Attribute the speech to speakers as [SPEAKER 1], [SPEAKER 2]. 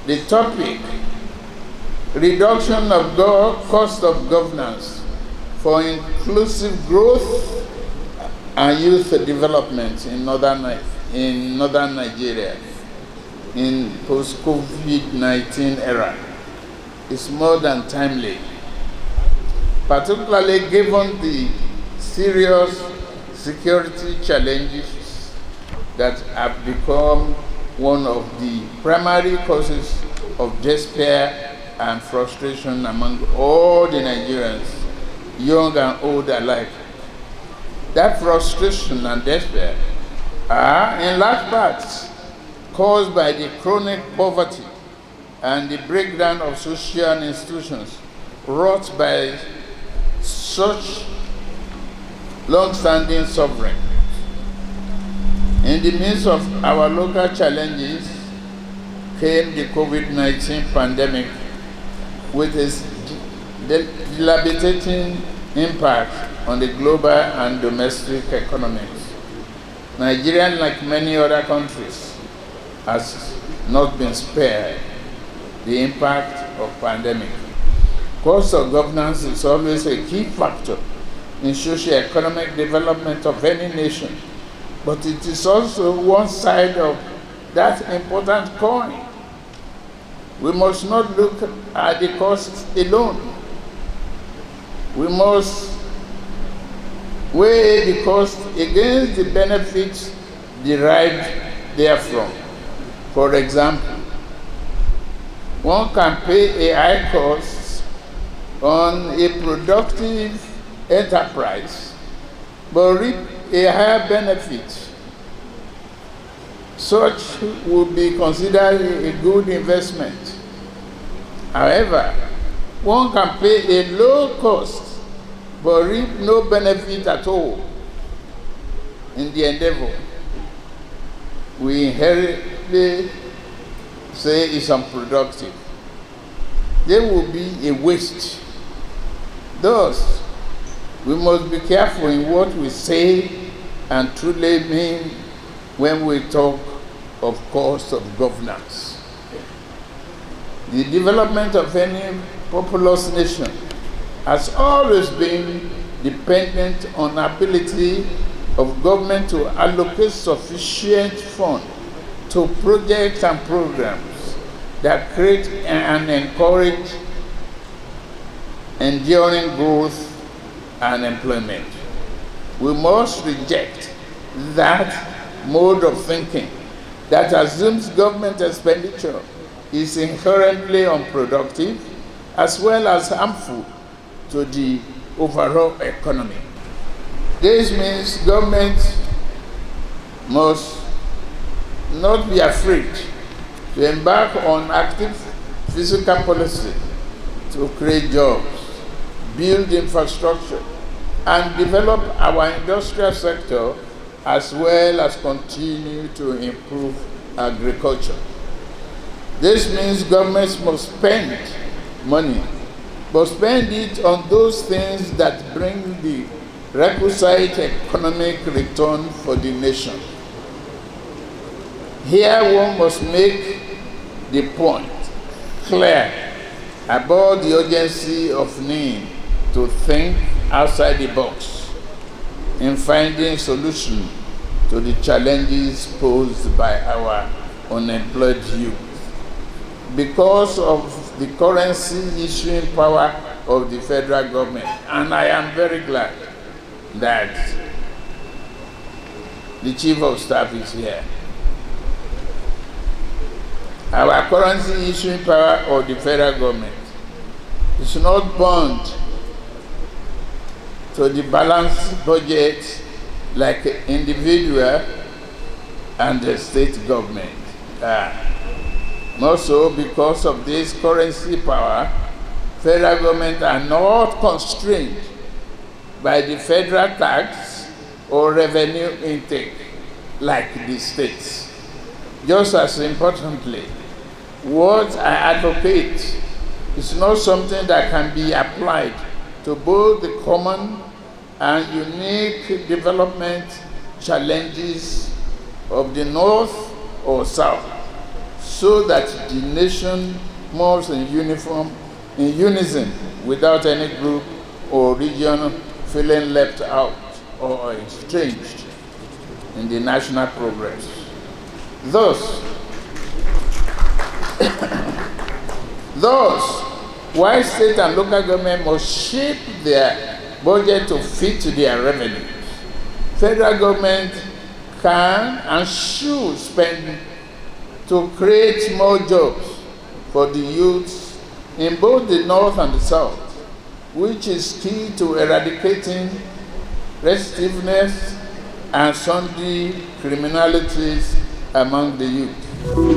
[SPEAKER 1] The topic, reduction of cost of governance for inclusive growth and youth development in northern Nigeria in post-COVID-19 era is more than timely, particularly given the serious security challenges that have become one of the primary causes of despair and frustration among all the Nigerians, young and old alike. That frustration and despair are in large part caused by the chronic poverty and the breakdown of social institutions wrought by such long-standing suffering. In the midst of our local challenges came the COVID-19 pandemic with its debilitating impact on the global and domestic economies. Nigeria, like many other countries, has not been spared the impact of pandemic. Cost of governance is always a key factor in socio-economic development of any nation, but it is also one side of that important coin. We must not look at the cost alone. We must weigh the cost against the benefits derived therefrom. For example, one can pay a high cost on a productive enterprise, but reap a higher benefit. Such would be considered a good investment. However, one can pay a low cost, but reap no benefit at all in the endeavor. We inherently say it's unproductive. There will be a waste. Thus, we must be careful in what we say and truly mean when we talk of cost of governance. The development of any populous nation has always been dependent on the ability of government to allocate sufficient funds to projects and programs that create and encourage enduring growth and employment. We must reject that mode of thinking that assumes government expenditure is inherently unproductive as well as harmful to the overall economy. This means government must not be afraid to embark on active fiscal policy to create jobs, build infrastructure, and develop our industrial sector, as well as continue to improve agriculture. This means governments must spend money, but spend it on those things that bring the requisite economic return for the nation. Here one must make the point clear about the urgency of need to think outside the box in finding solutions to the challenges posed by our unemployed youth. Because of the currency issuing power of the federal government, and I am very glad that the Chief of Staff is here. Our currency issuing power of the federal government is not bound to the balanced budget like individual and the state government. More so, because of this currency power, federal government are not constrained by the federal tax or revenue intake like the states. Just as importantly, what I advocate is not something that can be applied to both the common and unique development challenges of the North or South. so that the nation moves in unison, without any group or region feeling left out or estranged in the national progress. Thus, while state and local government must shape their budget to fit their revenues, federal government can and should spend to create more jobs for the youth in both the North and the South, which is key to eradicating restiveness and sundry criminalities among the youth.